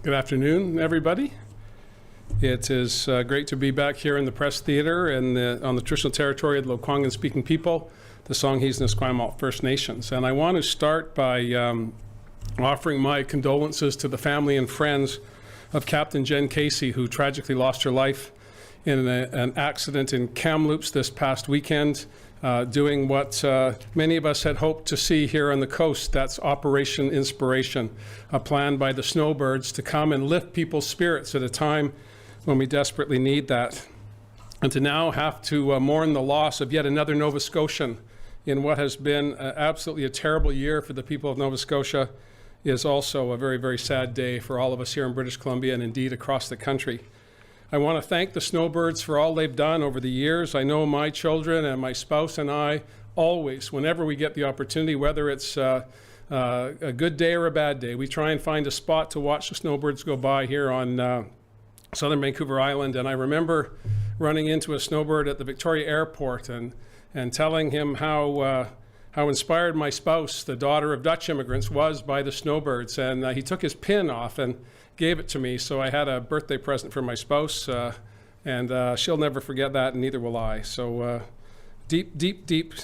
Good afternoon, everybody. It is great to be back here in the Press Theatre and on the traditional territory of the Lekwungen-speaking people, the Songhees and Esquimalt First Nations. And I want to start by offering my condolences to the family and friends of Captain Jen Casey, who tragically lost her life in an accident in Kamloops this past weekend, doing what many of us had hoped to see here on the coast. That's Operation Inspiration, a plan by the Snowbirds to come and lift people's spirits at a time when we desperately need that. And to now have to mourn the loss of yet another Nova Scotian in what has been absolutely a terrible year for the people of Nova Scotia is also a very, very sad day for all of us here in British Columbia and indeed across the country. I want to thank the Snowbirds for all they've done over the years. I know my children and my spouse and I always, whenever we get the opportunity, whether it's a good day or a bad day, we try and find a spot to watch the Snowbirds go by here on southern Vancouver Island. And I remember running into a snowbird at the Victoria Airport and telling him how inspired my spouse, the daughter of Dutch immigrants, was by the Snowbirds. And he took his pin off and gave it to me, so I had a birthday present for my spouse, and she'll never forget that, and neither will I. So deep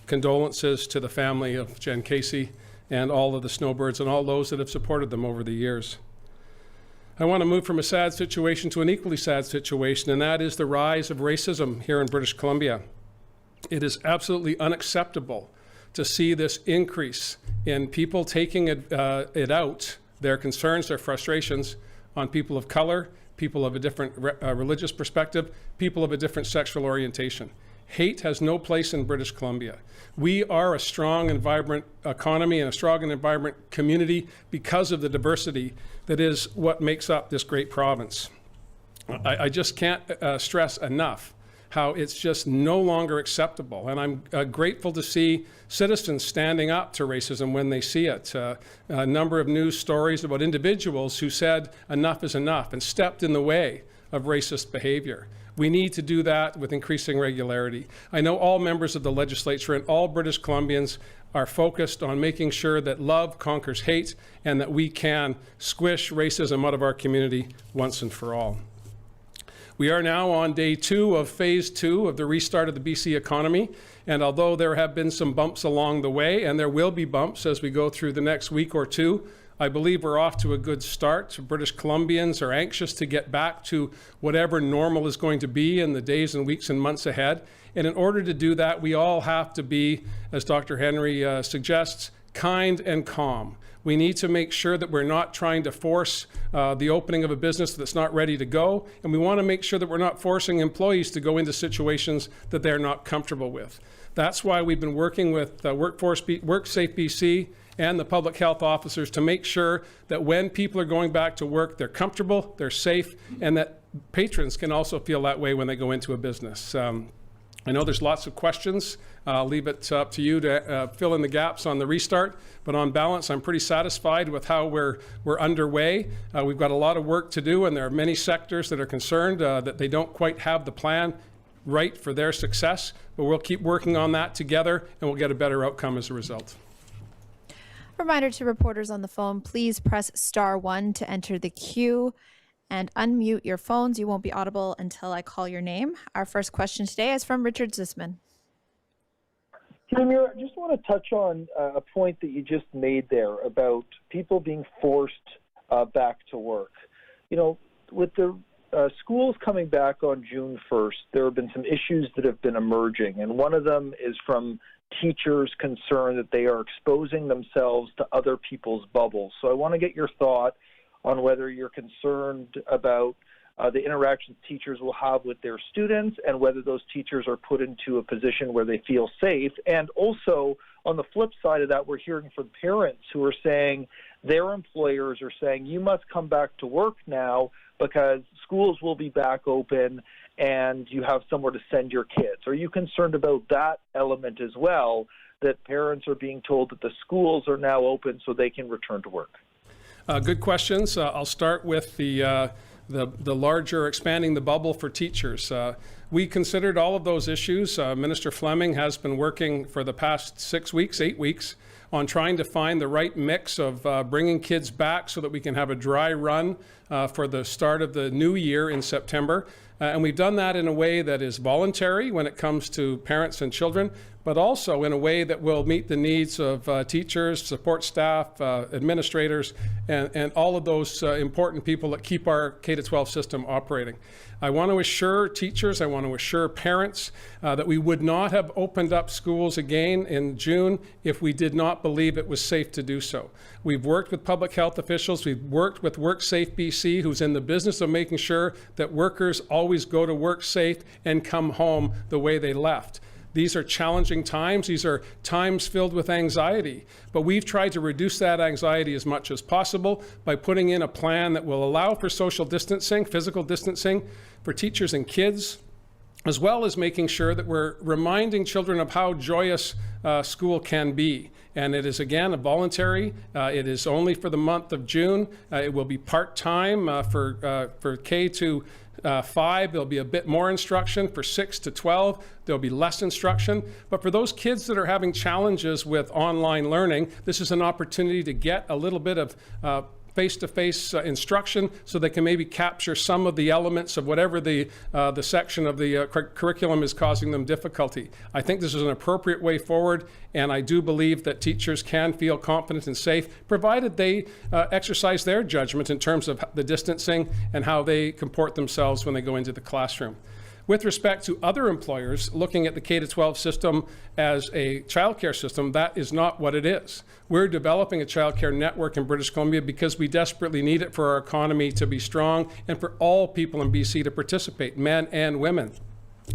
condolences to the family of Jen Casey and all of the Snowbirds and all those that have supported them over the years. I want to move from a sad situation to an equally sad situation, and that is the rise of racism here in British Columbia. It is absolutely unacceptable to see this increase in people taking it out, their concerns, their frustrations, on people of color, people of a different religious perspective, people of a different sexual orientation. Hate has no place in British Columbia. We are a strong and vibrant economy and a strong and vibrant community because of the diversity that is what makes up this great province. I just can't stress enough how it's just no longer acceptable. And I'm grateful to see citizens standing up to racism when they see it. A number of news stories about individuals who said enough is enough and stepped in the way of racist behavior. We need to do that with increasing regularity. I know all members of the legislature and all British Columbians are focused on making sure that love conquers hate and that we can squish racism out of our community once and for all. We are now on day 2 of phase 2 of the restart of the BC economy. And although there have been some bumps along the way, and there will be bumps as we go through the next week or two, I believe we're off to a good start. British Columbians are anxious to get back to whatever normal is going to be in the days and weeks and months ahead. And in order to do that, we all have to be, as Dr. Henry suggests, kind and calm. We need to make sure that we're not trying to force the opening of a business that's not ready to go. And we want to make sure that we're not forcing employees to go into situations that they're not comfortable with. That's why we've been working with WorkSafe BC and the public health officers to make sure that when people are going back to work, they're comfortable, they're safe, and that patrons can also feel that way when they go into a business. I know there's lots of questions. I'll leave it up to you to fill in the gaps on the restart. But on balance, I'm pretty satisfied with how we're underway. We've got a lot of work to do, and there are many sectors that are concerned that they don't quite have the plan right for their success. But we'll keep working on that together, and we'll get a better outcome as a result. Reminder to reporters on the phone, please press *1 to enter the queue and unmute your phones. You won't be audible until I call your name. Our first question today is from Richard Zisman. Premier, I just want to touch on a point that you just made there about people being forced back to work. You know, with the schools coming back on June 1st, there have been some issues that have been emerging, and one of them is from teachers concerned that they are exposing themselves to other people's bubbles. So I want to get your thought on whether you're concerned about the interactions teachers will have with their students and whether those teachers are put into a position where they feel safe. And also, on the flip side of that, we're hearing from parents who are saying their employers are saying, you must come back to work now because schools will be back open and you have somewhere to send your kids. Are you concerned about that element as well, that parents are being told that the schools are now open so they can return to work? Good questions. I'll start with the larger expanding the bubble for teachers. We considered all of those issues. Minister Fleming has been working for the past 6 weeks, 8 weeks, on trying to find the right mix of bringing kids back so that we can have a dry run for the start of the new year in September. And we've done that in a way that is voluntary when it comes to parents and children, but also in a way that will meet the needs of teachers, support staff, administrators, and all of those important people that keep our K-12 system operating. I want to assure teachers, I want to assure parents that we would not have opened up schools again in June if we did not believe it was safe to do so. We've worked with public health officials, we've worked with WorkSafe BC, who's in the business of making sure that workers always go to work safe and come home the way they left. These are challenging times. These are times filled with anxiety. But we've tried to reduce that anxiety as much as possible by putting in a plan that will allow for social distancing, physical distancing for teachers and kids, as well as making sure that we're reminding children of how joyous school can be. And it is, again, a voluntary. It is only for the month of June. It will be part-time for K to 5, there'll be a bit more instruction. For 6 to 12, there'll be less instruction. But for those kids that are having challenges with online learning, this is an opportunity to get a little bit of face-to-face instruction so they can maybe capture some of the elements of whatever the section of the curriculum is causing them difficulty. I think this is an appropriate way forward, and I do believe that teachers can feel confident and safe, provided they exercise their judgment in terms of the distancing and how they comport themselves when they go into the classroom. With respect to other employers looking at the K-12 system as a childcare system, that is not what it is. We're developing a childcare network in British Columbia because we desperately need it for our economy to be strong and for all people in BC to participate, men and women.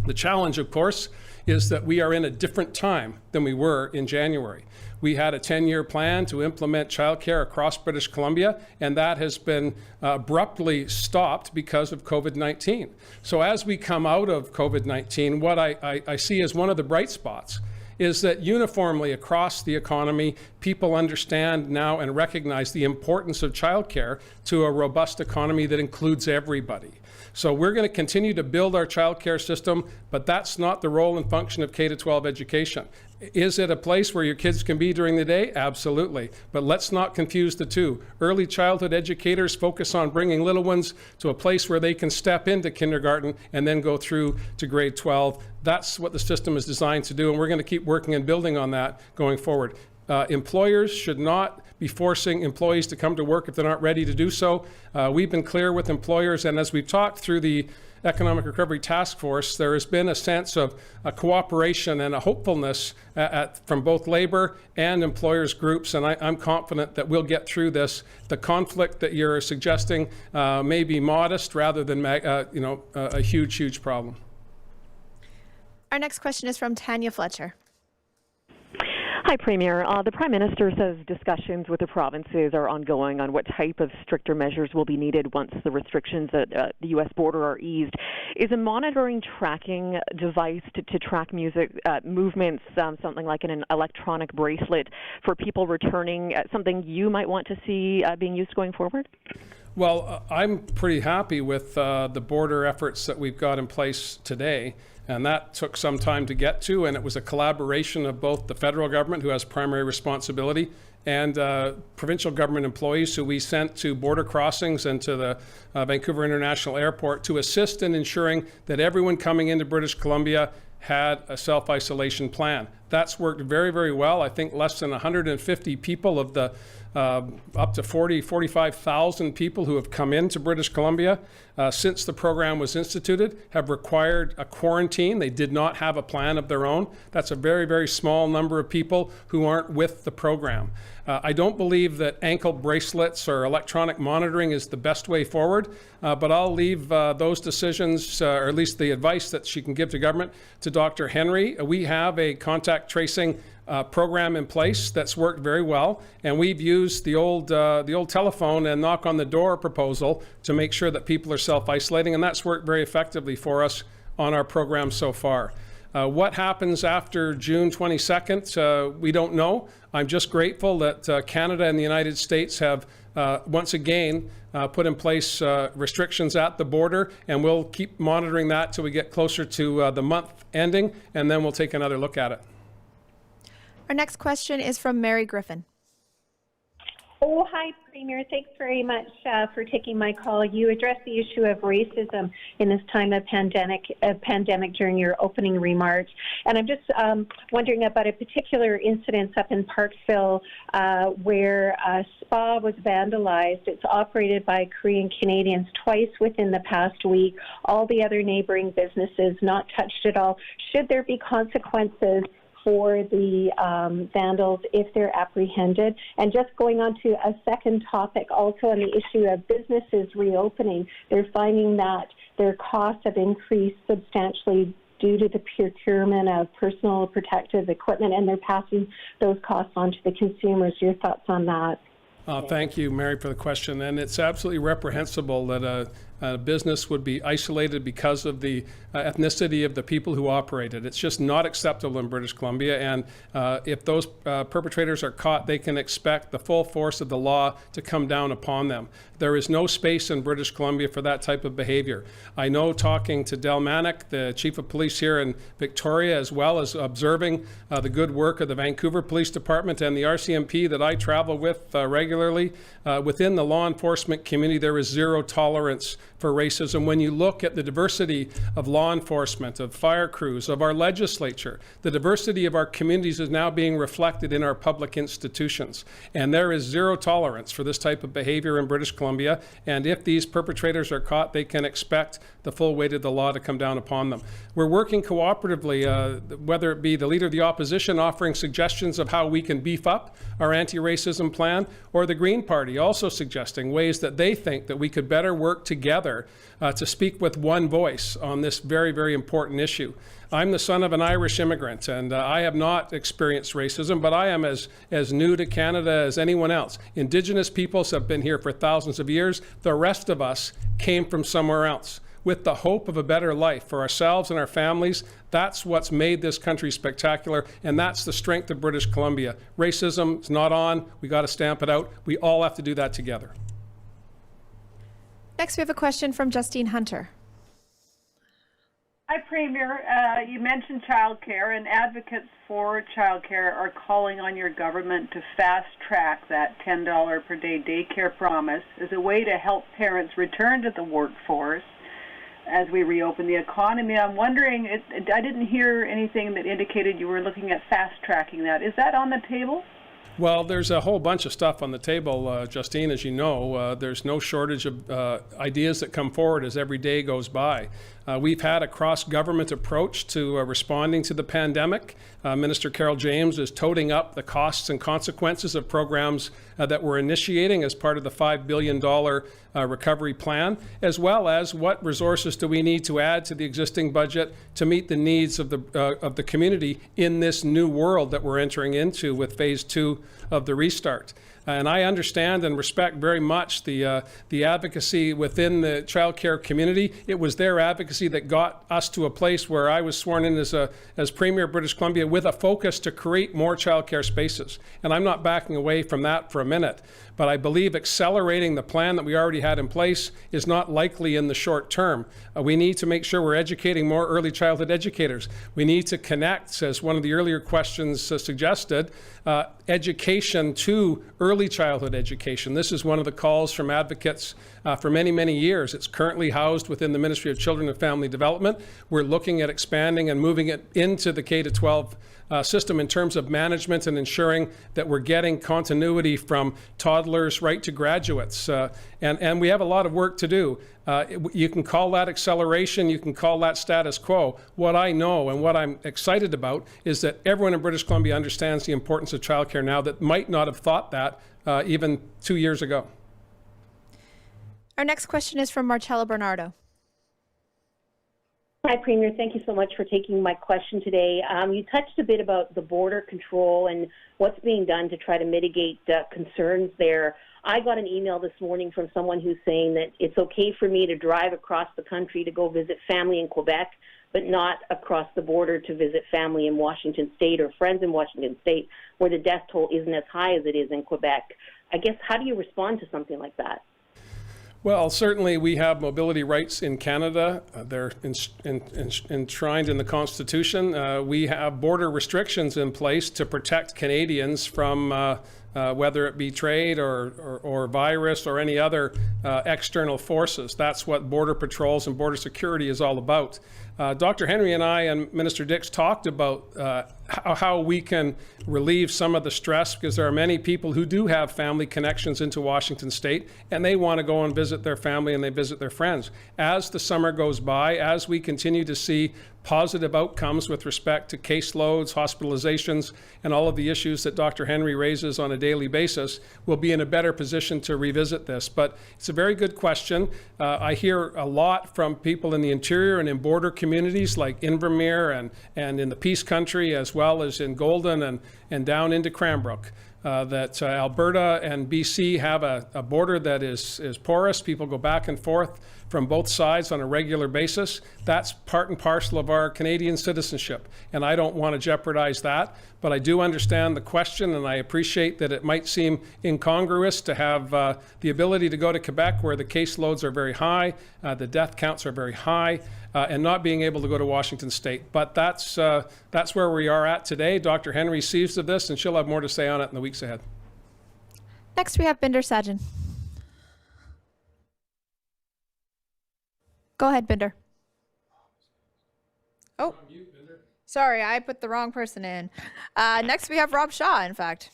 The challenge, of course, is that we are in a different time than we were in January. We had a 10-year plan to implement childcare across British Columbia, and that has been abruptly stopped because of COVID-19. So as we come out of COVID-19, what I see as one of the bright spots is that uniformly across the economy, people understand now and recognize the importance of childcare to a robust economy that includes everybody. So we're going to continue to build our childcare system, but that's not the role and function of K-12 education. Is it a place where your kids can be during the day? Absolutely. But let's not confuse the two. Early childhood educators focus on bringing little ones to a place where they can step into kindergarten and then go through to grade 12. That's what the system is designed to do, and we're going to keep working and building on that going forward. Employers should not be forcing employees to come to work if they're not ready to do so. We've been clear with employers, and as we've talked through the Economic Recovery Task Force, there has been a sense of a cooperation and a hopefulness from both labor and employers groups, and I'm confident that we'll get through this. The conflict that you're suggesting may be modest rather than a huge, huge problem. Our next question is from Tanya Fletcher. Hi, Premier. The Prime Minister says discussions with the provinces are ongoing on what type of stricter measures will be needed once the restrictions at the U.S. border are eased. Is a monitoring tracking device to track movements, something like an electronic bracelet for people returning, something you might want to see being used going forward? Well, I'm pretty happy with the border efforts that we've got in place today. And that took some time to get to, and it was a collaboration of both the federal government, who has primary responsibility, and provincial government employees who we sent to border crossings and to the Vancouver International Airport to assist in ensuring that everyone coming into British Columbia had a self-isolation plan. That's worked very, very well. I think less than 150 people of the up to 45,000 people who have come into British Columbia since the program was instituted have required a quarantine. They did not have a plan of their own. That's a very, very small number of people who aren't with the program. I don't believe that ankle bracelets or electronic monitoring is the best way forward, but I'll leave those decisions, or at least the advice that she can give to government, to Dr. Henry. We have a contact tracing program in place that's worked very well, and we've used the old telephone and knock on the door proposal to make sure that people are self-isolating, and that's worked very effectively for us on our program so far. What happens after June 22nd, we don't know. I'm just grateful that Canada and the United States have once again put in place restrictions at the border, and we'll keep monitoring that till we get closer to the month ending, and then we'll take another look at it. Our next question is from Mary Griffin. Oh, hi, Premier. Thanks very much for taking my call. You addressed the issue of racism in this time of pandemic during your opening remarks. And I'm just wondering about a particular incident up in Parkville where a spa was vandalized. It's operated by Korean Canadians twice within the past week. All the other neighboring businesses not touched at all. Should there be consequences for the vandals if they're apprehended? And just going on to a second topic, also on the issue of businesses reopening, they're finding that their costs have increased substantially due to the procurement of personal protective equipment, and they're passing those costs on to the consumers. Your thoughts on that? Thank you, Mary, for the question. And it's absolutely reprehensible that a business would be isolated because of the ethnicity of the people who operate it. It's just not acceptable in British Columbia. And if those perpetrators are caught, they can expect the full force of the law to come down upon them. There is no space in British Columbia for that type of behavior. I know, talking to Del Manick, the chief of police here in Victoria, as well as observing the good work of the Vancouver Police Department and the RCMP that I travel with regularly, within the law enforcement community, there is zero tolerance for racism. When you look at the diversity of law enforcement, of fire crews, of our legislature, the diversity of our communities is now being reflected in our public institutions. And there is zero tolerance for this type of behavior in British Columbia. And if these perpetrators are caught, they can expect the full weight of the law to come down upon them. We're working cooperatively, whether it be the Leader of the Opposition offering suggestions of how we can beef up our anti-racism plan, or the Green Party also suggesting ways that they think that we could better work together to speak with one voice on this very, very important issue. I'm the son of an Irish immigrant, and I have not experienced racism, but I am as new to Canada as anyone else. Indigenous peoples have been here for thousands of years. The rest of us came from somewhere else with the hope of a better life for ourselves and our families. That's what's made this country spectacular, and that's the strength of British Columbia. Racism is not on. We got to stamp it out. We all have to do that together. Next, we have a question from Justine Hunter. Hi, Premier. You mentioned childcare, and advocates for childcare are calling on your government to fast-track that $10 per day daycare promise as a way to help parents return to the workforce as we reopen the economy. I'm wondering, I didn't hear anything that indicated you were looking at fast-tracking that. Is that on the table? Well, there's a whole bunch of stuff on the table, Justine, as you know. There's no shortage of ideas that come forward as every day goes by. We've had a cross-government approach to responding to the pandemic. Minister Carol James is toting up the costs and consequences of programs that we're initiating as part of the $5 billion recovery plan, as well as what resources do we need to add to the existing budget to meet the needs of the community in this new world that we're entering into with phase 2 of the restart. And I understand and respect very much the advocacy within the childcare community. It was their advocacy that got us to a place where I was sworn in as Premier of British Columbia with a focus to create more childcare spaces. And I'm not backing away from that for a minute. But I believe accelerating the plan that we already had in place is not likely in the short term. We need to make sure we're educating more early childhood educators. We need to connect, as one of the earlier questions suggested, education to early childhood education. This is one of the calls from advocates for many, many years. It's currently housed within the Ministry of Children and Family Development. We're looking at expanding and moving it into the K-12 system in terms of management and ensuring that we're getting continuity from toddlers right to graduates. And we have a lot of work to do. You can call that acceleration, you can call that status quo. What I know and what I'm excited about is that everyone in British Columbia understands the importance of childcare now that might not have thought that even 2 years ago. Our next question is from Marcella Bernardo. Hi, Premier. Thank you so much for taking my question today. You touched a bit about the border control and what's being done to try to mitigate concerns there. I got an email this morning from someone who's saying that it's okay for me to drive across the country to go visit family in Quebec, but not across the border to visit family in Washington State or friends in Washington State, where the death toll isn't as high as it is in Quebec. I guess, how do you respond to something like that? Well, certainly we have mobility rights in Canada. They're enshrined in the Constitution. We have border restrictions in place to protect Canadians from whether it be trade or virus or any other external forces. That's what border patrols and border security is all about. Dr. Henry and I and Minister Dix talked about how we can relieve some of the stress, because there are many people who do have family connections into Washington State and they want to go and visit their family and they visit their friends. As the summer goes by, as we continue to see positive outcomes with respect to caseloads, hospitalizations, and all of the issues that Dr. Henry raises on a daily basis, we'll be in a better position to revisit this. But it's a very good question. I hear a lot from people in the interior and in border communities like Invermere and in the Peace Country, as well as in Golden and down into Cranbrook. That Alberta and BC have a border that is porous. People go back and forth from both sides on a regular basis. That's part and parcel of our Canadian citizenship, and I don't want to jeopardize that. But I do understand the question, and I appreciate that it might seem incongruous to have the ability to go to Quebec, where the caseloads are very high, the death counts are very high, and not being able to go to Washington State. But that's where we are at today. Dr. Henry sees of this, and she'll have more to say on it in the weeks ahead. Next, we have Binder Sajan. Go ahead, Binder. Oh, sorry, I put the wrong person in. Next, we have Rob Shaw, in fact.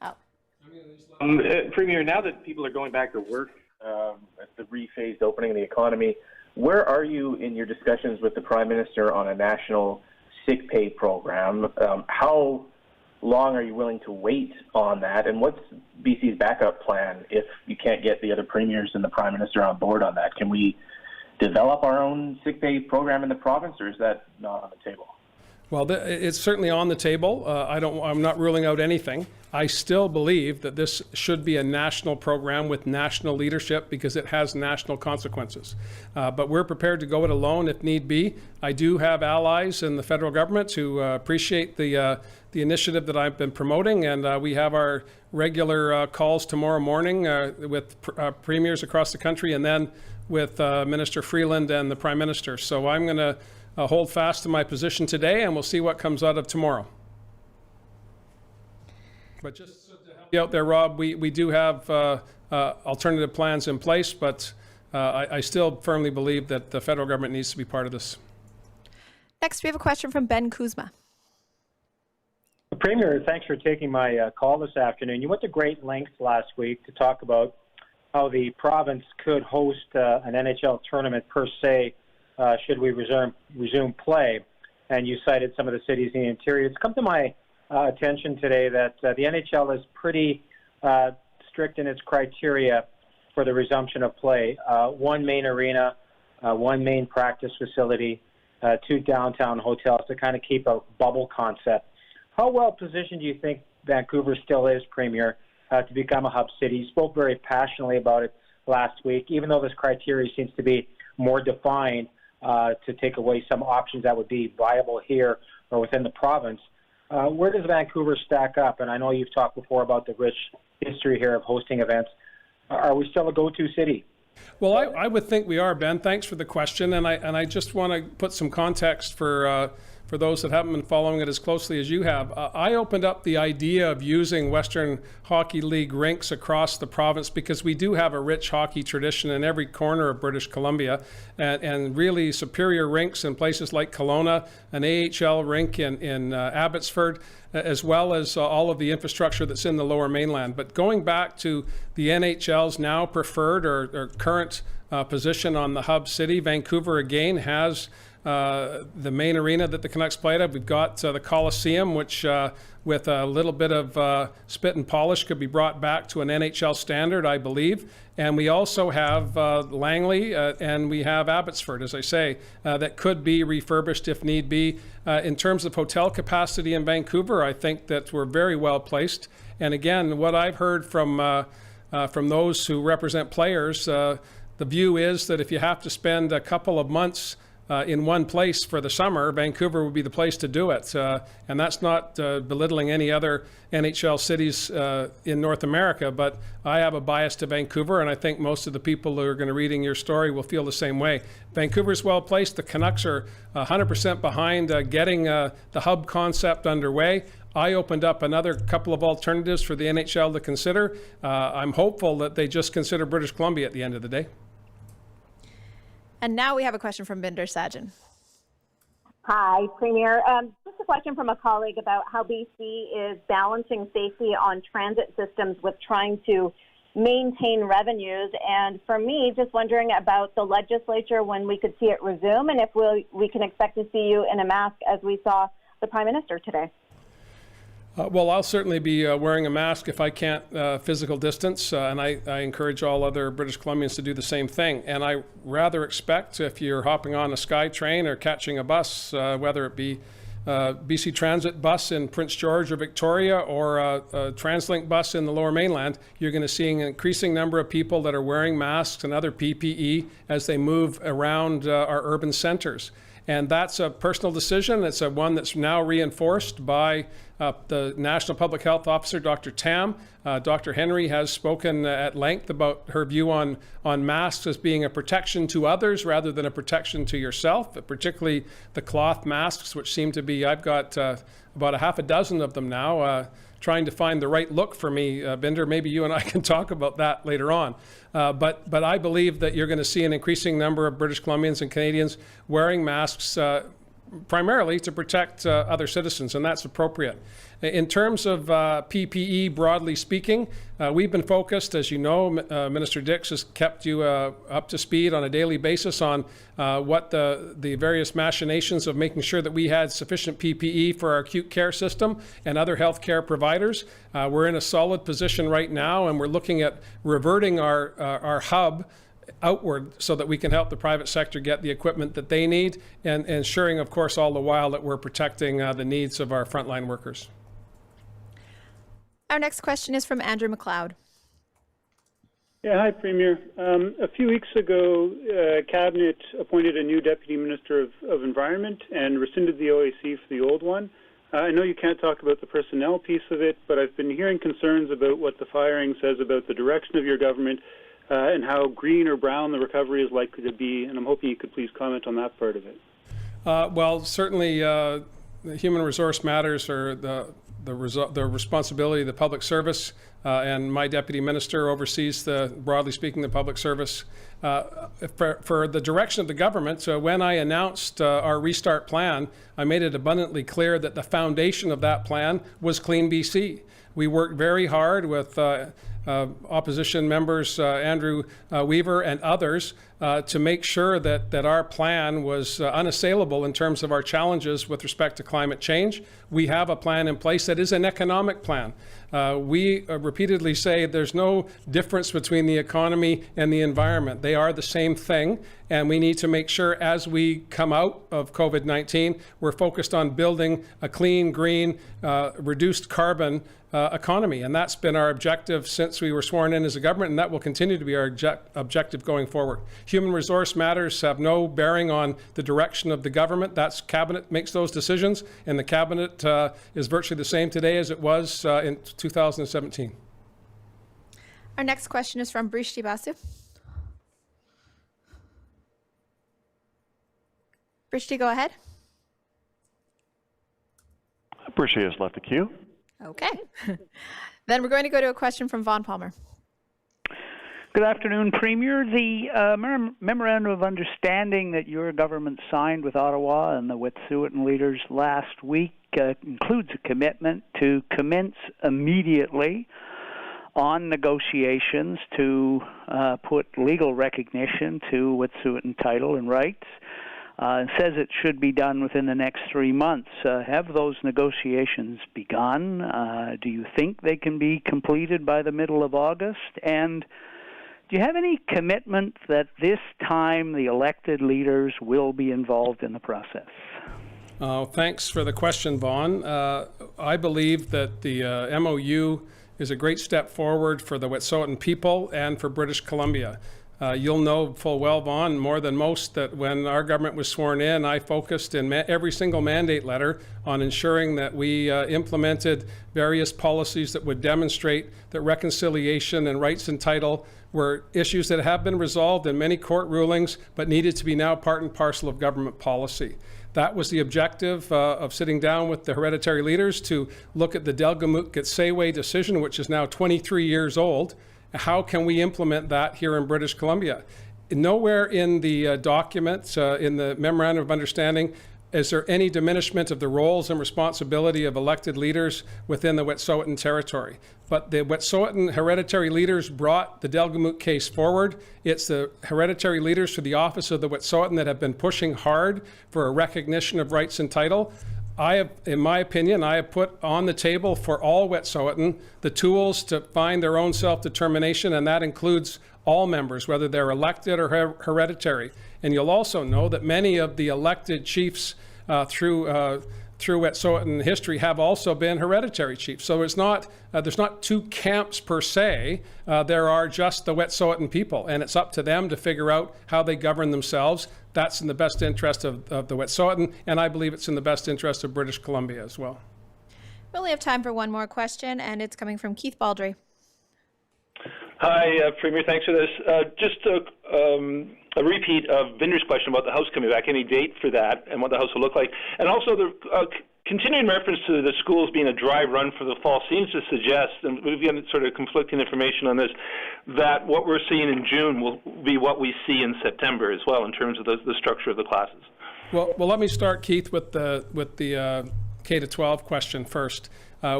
Oh. Premier, now that people are going back to work at the rephased opening of the economy, where are you in your discussions with the Prime Minister on a national sick pay program? How long are you willing to wait on that? And what's BC's backup plan if you can't get the other premiers and the Prime Minister on board on that? Can we develop our own sick pay program in the province, or is that not on the table? Well, it's certainly on the table. I'm not ruling out anything. I still believe that this should be a national program with national leadership, because it has national consequences. But we're prepared to go it alone if need be. I do have allies in the federal government who appreciate the initiative that I've been promoting, and we have our regular calls tomorrow morning with premiers across the country, and then with Minister Freeland and the Prime Minister. So I'm going to hold fast to my position today, and we'll see what comes out of tomorrow. But just to help you out there, Rob, we do have alternative plans in place, but I still firmly believe that the federal government needs to be part of this. Next, we have a question from Ben Kuzma. Premier, thanks for taking my call this afternoon. You went to great lengths last week to talk about how the province could host an NHL tournament per se should we resume play, and you cited some of the cities in the interior. It's come to my attention today that the NHL is pretty strict in its criteria for the resumption of play. One main arena, one main practice facility, 2 downtown hotels to kind of keep a bubble concept. How well positioned do you think Vancouver still is, Premier, to become a hub city? You spoke very passionately about it last week, even though this criteria seems to be more defined to take away some options that would be viable here or within the province. Where does Vancouver stack up? And I know you've talked before about the rich history here of hosting events. Are we still a go-to city? Well, I would think we are, Ben. Thanks for the question, and I just want to put some context for those that haven't been following it as closely as you have. I opened up the idea of using Western Hockey League rinks across the province because we do have a rich hockey tradition in every corner of British Columbia, and really superior rinks in places like Kelowna, an AHL rink in Abbotsford, as well as all of the infrastructure that's in the Lower Mainland. But going back to the NHL's now preferred or current position on the hub city, Vancouver again has the main arena that the Canucks played at. We've got the Coliseum, which with a little bit of spit and polish could be brought back to an NHL standard, I believe. And we also have Langley and we have Abbotsford, as I say, that could be refurbished if need be. In terms of hotel capacity in Vancouver, I think that we're very well placed. And again, what I've heard from those who represent players, the view is that if you have to spend a couple of months in one place for the summer, Vancouver would be the place to do it. And that's not belittling any other NHL cities in North America, but I have a bias to Vancouver, and I think most of the people who are going to reading your story will feel the same way. Vancouver's well placed. The Canucks are 100% behind getting the hub concept underway. I opened up another couple of alternatives for the NHL to consider. I'm hopeful that they just consider British Columbia at the end of the day. And now we have a question from Binder Sajan. Hi, Premier. Just a question from a colleague about how BC is balancing safety on transit systems with trying to maintain revenues. And for me, just wondering about the legislature, when we could see it resume, and if we can expect to see you in a mask as we saw the Prime Minister today. Well, I'll certainly be wearing a mask if I can't physical distance, and I encourage all other British Columbians to do the same thing. And I rather expect, if you're hopping on a SkyTrain or catching a bus, whether it be BC Transit bus in Prince George or Victoria or a TransLink bus in the Lower Mainland, you're going to see an increasing number of people that are wearing masks and other PPE as they move around our urban centers. And that's a personal decision. It's one that's now reinforced by the National Public Health Officer, Dr. Tam. Dr. Henry has spoken at length about her view on masks as being a protection to others rather than a protection to yourself, particularly the cloth masks, which seem to be, I've got about a half a dozen of them now, trying to find the right look for me, Binder. Maybe you and I can talk about that later on. But I believe that you're going to see an increasing number of British Columbians and Canadians wearing masks primarily to protect other citizens, and that's appropriate. In terms of PPE, broadly speaking, we've been focused, as you know, Minister Dix has kept you up to speed on a daily basis on what the various machinations of making sure that we had sufficient PPE for our acute care system and other healthcare providers. We're in a solid position right now, and we're looking at reverting our hub outward so that we can help the private sector get the equipment that they need, and ensuring, of course, all the while that we're protecting the needs of our frontline workers. Our next question is from Andrew McLeod. Yeah, hi, Premier. A few weeks ago, Cabinet appointed a new Deputy Minister of Environment and rescinded the OAC for the old one. I know you can't talk about the personnel piece of it, but I've been hearing concerns about what the firing says about the direction of your government and how green or brown the recovery is likely to be, and I'm hoping you could please comment on that part of it. Well, certainly human resource matters are the responsibility of the public service, and my deputy minister oversees broadly speaking, the public service. For the direction of the government, when I announced our restart plan, I made it abundantly clear that the foundation of that plan was Clean BC. We worked very hard with opposition members, Andrew Weaver and others, to make sure that our plan was unassailable in terms of our challenges with respect to climate change. We have a plan in place that is an economic plan. We repeatedly say there's no difference between the economy and the environment. They are the same thing, and we need to make sure as we come out of COVID-19, we're focused on building a clean, green, reduced carbon economy. And that's been our objective since we were sworn in as a government, and that will continue to be our objective going forward. Human resource matters have no bearing on the direction of the government. That's Cabinet makes those decisions, and the Cabinet is virtually the same today as it was in 2017. Our next question is from Brishti Basu. Brishti, go ahead. Brishti has left the queue. Okay. Then we're going to go to a question from Vaughn Palmer. Good afternoon, Premier. The Memorandum of Understanding that your government signed with Ottawa and the Wet'suwet'en leaders last week includes a commitment to commence immediately on negotiations to put legal recognition to Wet'suwet'en title and rights. says it should be done within the next 3 months. Have those negotiations begun? Do you think they can be completed by the middle of August? And do you have any commitment that this time the elected leaders will be involved in the process? Thanks for the question, Vaughn. I believe that the MOU is a great step forward for the Wet'suwet'en people and for British Columbia. You'll know full well, Vaughn, more than most, that when our government was sworn in, I focused in every single mandate letter on ensuring that we implemented various policies that would demonstrate that reconciliation and rights and title were issues that have been resolved in many court rulings, but needed to be now part and parcel of government policy. That was the objective of sitting down with the hereditary leaders to look at the Delgamuukw-Gitsewe decision, which is now 23 years old. How can we implement that here in British Columbia? Nowhere in the document, in the Memorandum of Understanding, is there any diminishment of the roles and responsibility of elected leaders within the Wet'suwet'en territory. But the Wet'suwet'en hereditary leaders brought the Delgamuukw case forward. It's the hereditary leaders for the office of the Wet'suwet'en that have been pushing hard for a recognition of rights and title. In my opinion, I have put on the table for all Wet'suwet'en the tools to find their own self-determination, and that includes all members, whether they're elected or hereditary. And you'll also know that many of the elected chiefs through Wet'suwet'en history have also been hereditary chiefs. So there's not two camps per se. There are just the Wet'suwet'en people, and it's up to them to figure out how they govern themselves. That's in the best interest of the Wet'suwet'en, and I believe it's in the best interest of British Columbia as well. We only have time for one more question, and it's coming from Keith Baldry. Hi, Premier. Thanks for this. Just a repeat of Vinder's question about the House coming back. Any date for that and what the House will look like? And also the continuing reference to the schools being a dry run for the fall seems to suggest, and we've got sort of conflicting information on this, that what we're seeing in June will be what we see in September as well in terms of the structure of the classes. Well, let me start, Keith, with the K-12 question first.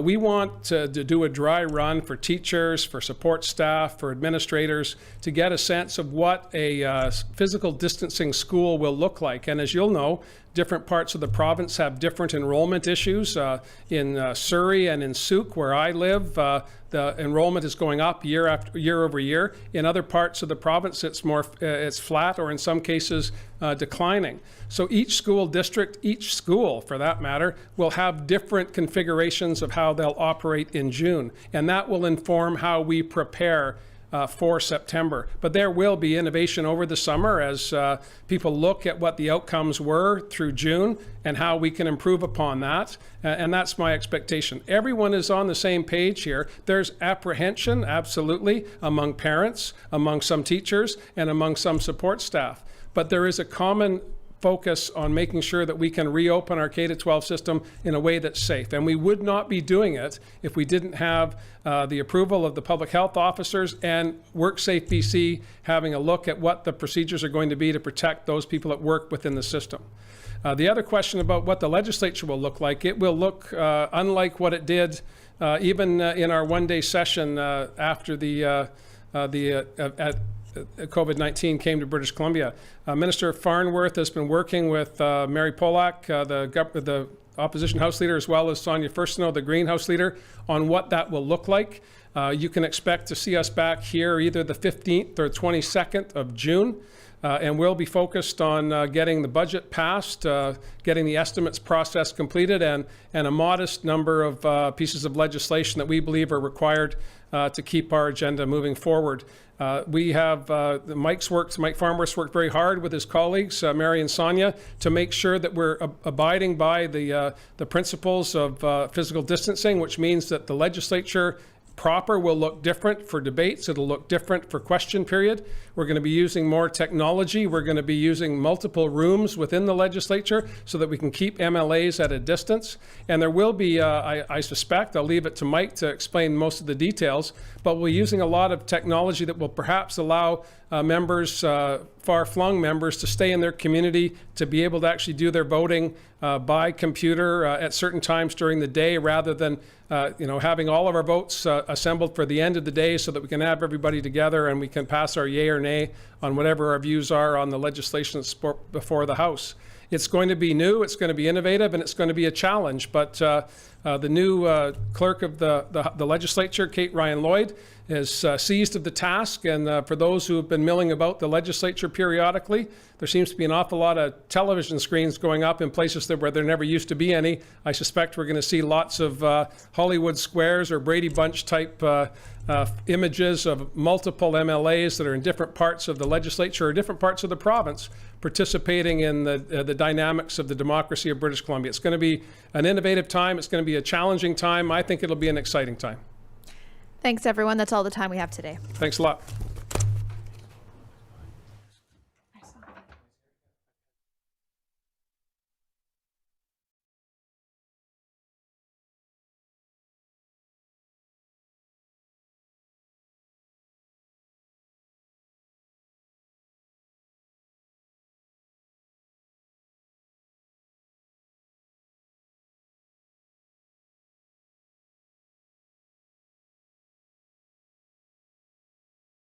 We want to do a dry run for teachers, for support staff, for administrators, to get a sense of what a physical distancing school will look like. And as you'll know, different parts of the province have different enrollment issues. In Surrey and in Souk, where I live, the enrollment is going up year over year. In other parts of the province, it's flat, or in some cases declining. So each school district, each school for that matter, will have different configurations of how they'll operate in June, and that will inform how we prepare for September. But there will be innovation over the summer as people look at what the outcomes were through June and how we can improve upon that. And that's my expectation. Everyone is on the same page here. There's apprehension, absolutely, among parents, among some teachers, and among some support staff. But there is a common focus on making sure that we can reopen our K-12 system in a way that's safe. And we would not be doing it if we didn't have the approval of the public health officers and WorkSafe BC having a look at what the procedures are going to be to protect those people that work within the system. The other question about what the legislature will look like, it will look unlike what it did even in our one-day session after COVID-19 came to British Columbia. Minister Farnworth has been working with Mary Polak, the opposition House Leader, as well as Sonia Furstenau, the Green House Leader, on what that will look like. You can expect to see us back here either the 15th or 22nd of June. And we'll be focused on getting the budget passed, getting the estimates process completed, and a modest number of pieces of legislation that we believe are required to keep our agenda moving forward. We have Mike Farnworth's worked very hard with his colleagues, Mary and Sonia, to make sure that we're abiding by the principles of physical distancing, which means that the legislature proper will look different for debates. It'll look different for question period. We're going to be using more technology. We're going to be using multiple rooms within the legislature so that we can keep MLAs at a distance. And there will be, I suspect, I'll leave it to Mike to explain most of the details, but we're using a lot of technology that will perhaps allow members, far-flung members, to stay in their community, to be able to actually do their voting by computer at certain times during the day, rather than having all of our votes assembled for the end of the day so that we can have everybody together and we can pass our yay or nay on whatever our views are on the legislation that's before the House. It's going to be new, it's going to be innovative, and it's going to be a challenge. But the new clerk of the legislature, Kate Ryan-Lloyd, is seized of the task. And for those who have been milling about the legislature periodically, there seems to be an awful lot of television screens going up in places where there never used to be any. I suspect we're going to see lots of Hollywood Squares or Brady Bunch type images of multiple MLAs that are in different parts of the legislature or different parts of the province participating in the dynamics of the democracy of British Columbia. It's going to be an innovative time. It's going to be a challenging time. I think it'll be an exciting time. Thanks, everyone. That's all the time we have today. Thanks a lot.